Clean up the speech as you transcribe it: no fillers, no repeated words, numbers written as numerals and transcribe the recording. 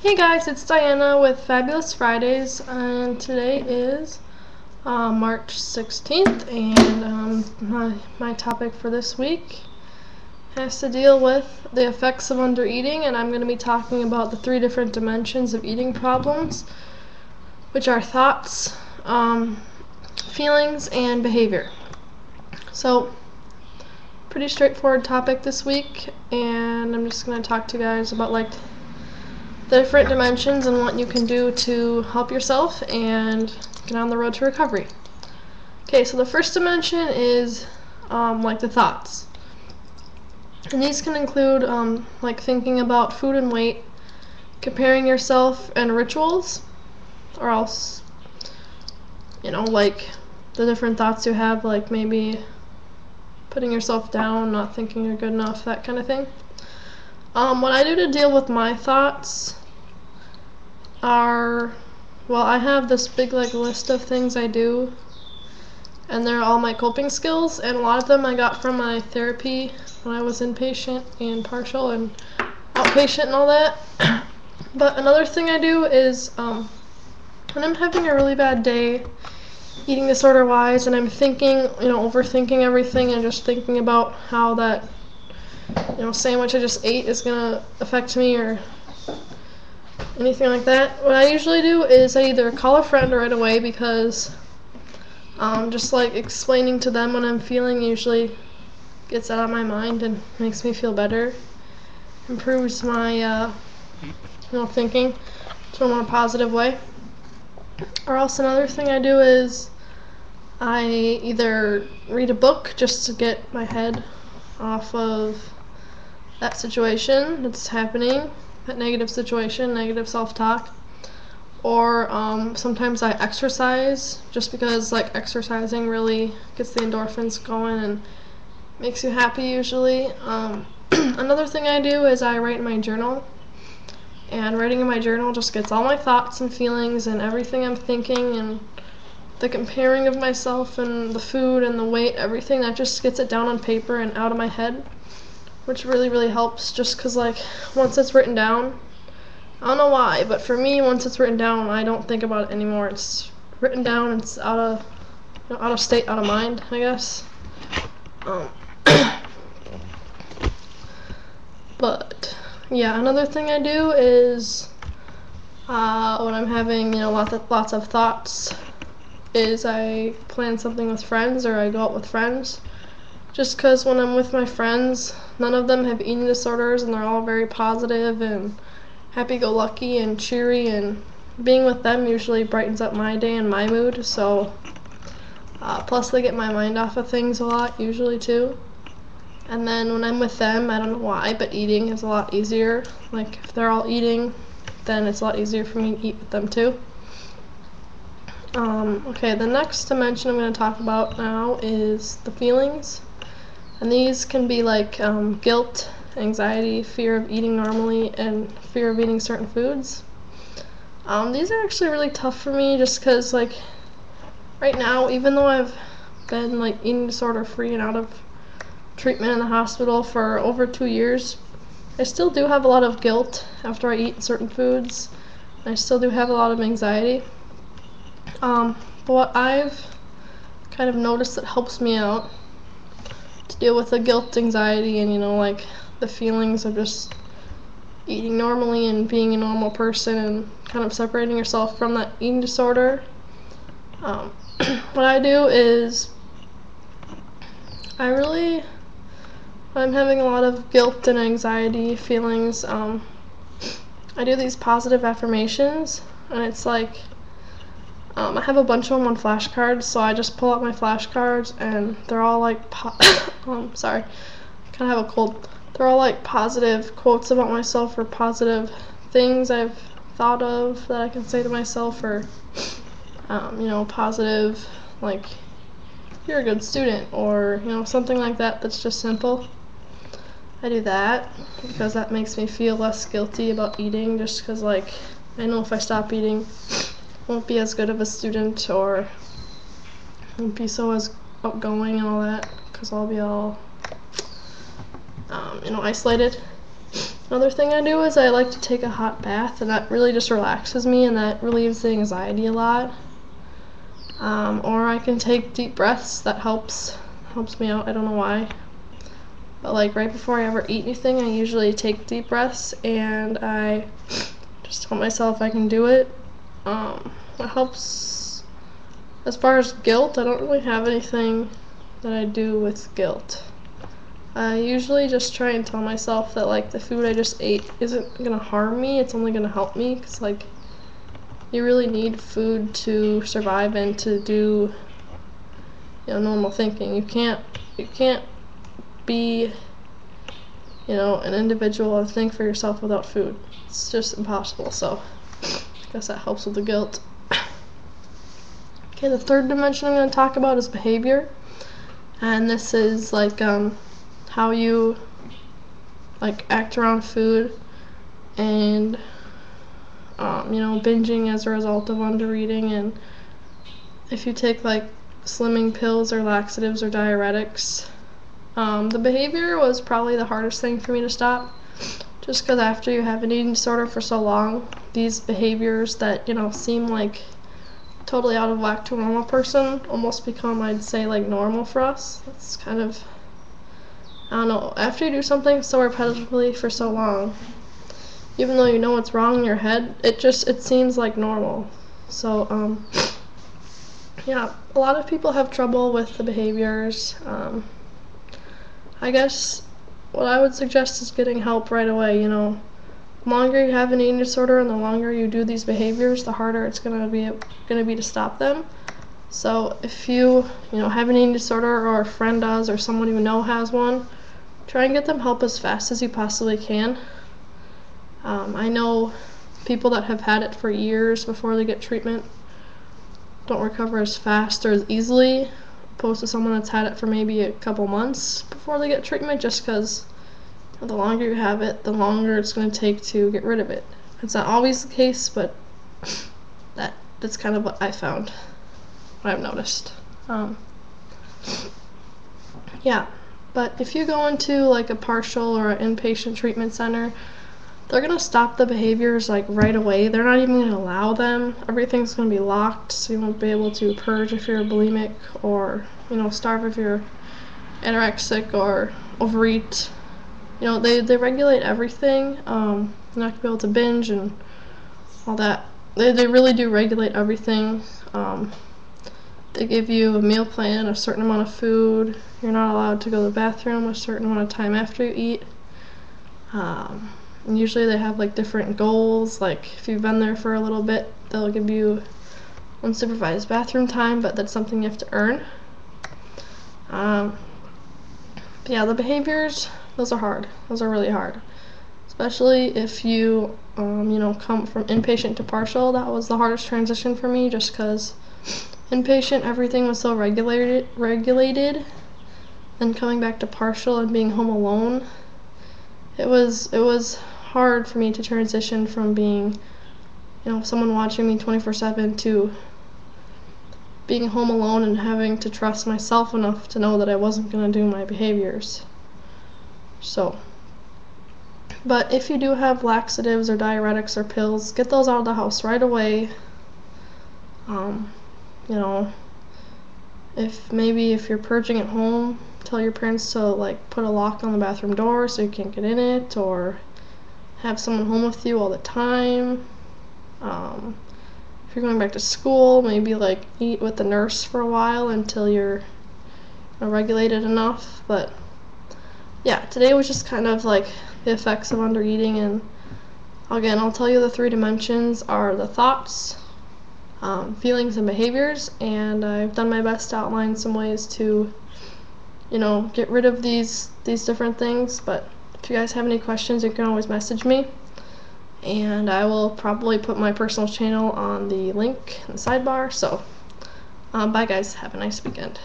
Hey guys, it's Diana with Fabulous Fridays, and today is March 16th, and my topic for this week has to deal with the effects of undereating, and I'm going to be talking about the 3 different dimensions of eating problems, which are thoughts, feelings, and behavior. So, pretty straightforward topic this week, and I'm just going to talk to you guys about the different dimensions and what you can do to help yourself and get on the road to recovery. Okay, so the first dimension is the thoughts. And these can include thinking about food and weight, comparing yourself and rituals, or else, the different thoughts you have, like maybe putting yourself down, not thinking you're good enough, that kind of thing. What I do to deal with my thoughts are, I have this big list of things I do, and they're all my coping skills, and a lot of them I got from my therapy when I was inpatient and partial and outpatient and all that. But another thing I do is when I'm having a really bad day, eating disorder wise, and I'm thinking, overthinking everything and just thinking about how that sandwich I just ate is gonna affect me or anything like that, what I usually do is I either call a friend right away, because just explaining to them what I'm feeling usually gets that out of my mind and makes me feel better, improves my thinking to a more positive way. Or else another thing I do is I either read a book just to get my head off of that situation that's happening, that negative situation, negative self-talk, or sometimes I exercise, just because exercising really gets the endorphins going and makes you happy usually. Another thing I do is I write in my journal, and writing in my journal just gets all my thoughts and feelings and everything I'm thinking and the comparing of myself and the food and the weight, everything, that just gets it down on paper and out of my head, which really helps, just because once it's written down, I don't know why, but for me, once it's written down, I don't think about it anymore. It's written down, it's out of state, out of mind, I guess. But yeah, another thing I do is when I'm having lots of thoughts, is I plan something with friends, or I go out with friends. Just because when I'm with my friends, none of them have eating disorders, and they're all very positive and happy-go-lucky and cheery, and being with them usually brightens up my day and my mood. So plus they get my mind off of things a lot usually too. And then when I'm with them, I don't know why, but eating is a lot easier. If they're all eating, then it's a lot easier for me to eat with them too. Okay, the next dimension I'm going to talk about now is the feelings. And these can be guilt, anxiety, fear of eating normally, and fear of eating certain foods. These are actually really tough for me, just because right now, even though I've been eating disorder free and out of treatment in the hospital for over 2 years, I still do have a lot of guilt after I eat certain foods. I still do have a lot of anxiety. But what I've kind of noticed that helps me out to deal with the guilt, anxiety, and the feelings of just eating normally and being a normal person and kind of separating yourself from that eating disorder, what I do is when I'm having a lot of guilt and anxiety feelings, I do these positive affirmations, and it's I have a bunch of them on flashcards, so I just pull out my flashcards, and they're all sorry, I kind of have a cold. They're all positive quotes about myself, or positive things I've thought of that I can say to myself, or positive, you're a good student, or something like that that's just simple. I do that because that makes me feel less guilty about eating, just because I know if I stop eating, I won't be as good of a student, or won't be so as outgoing and all that, because I'll be all isolated. Another thing I do is I like to take a hot bath, and that really just relaxes me, and that relieves the anxiety a lot. Or I can take deep breaths. That helps me out. I don't know why. But like right before I ever eat anything, I usually take deep breaths, and I just tell myself I can do it. It helps. As far as guilt, I don't really have anything that I do with guilt. I usually just try and tell myself that like the food I just ate isn't gonna harm me, it's only gonna help me, because like you really need food to survive and to do, you know, normal thinking. You can't be, you know, an individual and think for yourself without food. It's just impossible. So I guess that helps with the guilt. Okay, the third dimension I'm going to talk about is behavior, and this is like how you like act around food, and you know, binging as a result of undereating, and if you take like slimming pills or laxatives or diuretics. The behavior was probably the hardest thing for me to stop, just because after you have an eating disorder for so long, these behaviors that, you know, seem like totally out of whack to a normal person almost become, I'd say, like normal for us. That's kind of, I don't know, after you do something so repetitively for so long, even though you know it's wrong in your head, it seems like normal. So yeah, a lot of people have trouble with the behaviors. I guess what I would suggest is getting help right away. You know, the longer you have an eating disorder and the longer you do these behaviors, the harder it's gonna be to stop them. So if you know, have an eating disorder, or a friend does, or someone you know has one, try and get them help as fast as you possibly can. I know people that have had it for years before they get treatment don't recover as fast or as easily, opposed to someone that's had it for maybe a couple months before they get treatment, just because the longer you have it, the longer it's going to take to get rid of it. It's not always the case, but that's kind of what I found, what I've noticed. Yeah, but if you go into like a partial or an inpatient treatment center, they're going to stop the behaviors like right away. They're not even going to allow them. Everything's going to be locked, so you won't be able to purge if you're bulimic, or, you know, starve if you're anorexic, or overeat. You know, they regulate everything. You're not going to be able to binge and all that. They really do regulate everything. They give you a meal plan, a certain amount of food. You're not allowed to go to the bathroom a certain amount of time after you eat. And usually they have like different goals. Like if you've been there for a little bit, they'll give you unsupervised bathroom time, but that's something you have to earn. But yeah, the behaviors, those are hard. Those are really hard. Especially if you, you know, come from inpatient to partial. That was the hardest transition for me, just because inpatient, everything was so regulated. Then coming back to partial and being home alone, it was hard for me to transition from being, you know, someone watching me 24/7 to being home alone and having to trust myself enough to know that I wasn't going to do my behaviors. So, but if you do have laxatives or diuretics or pills, get those out of the house right away. You know, if you're purging at home, tell your parents to like put a lock on the bathroom door so you can't get in it, or have someone home with you all the time. If you're going back to school, maybe like eat with the nurse for a while until you're regulated enough. But yeah, today was just kind of like the effects of undereating, and again, I'll tell you the 3 dimensions are the thoughts, feelings, and behaviors, and I've done my best to outline some ways to, you know, get rid of these different things. But if you guys have any questions, you can always message me, and I will probably put my personal channel on the link in the sidebar. So bye guys, have a nice weekend.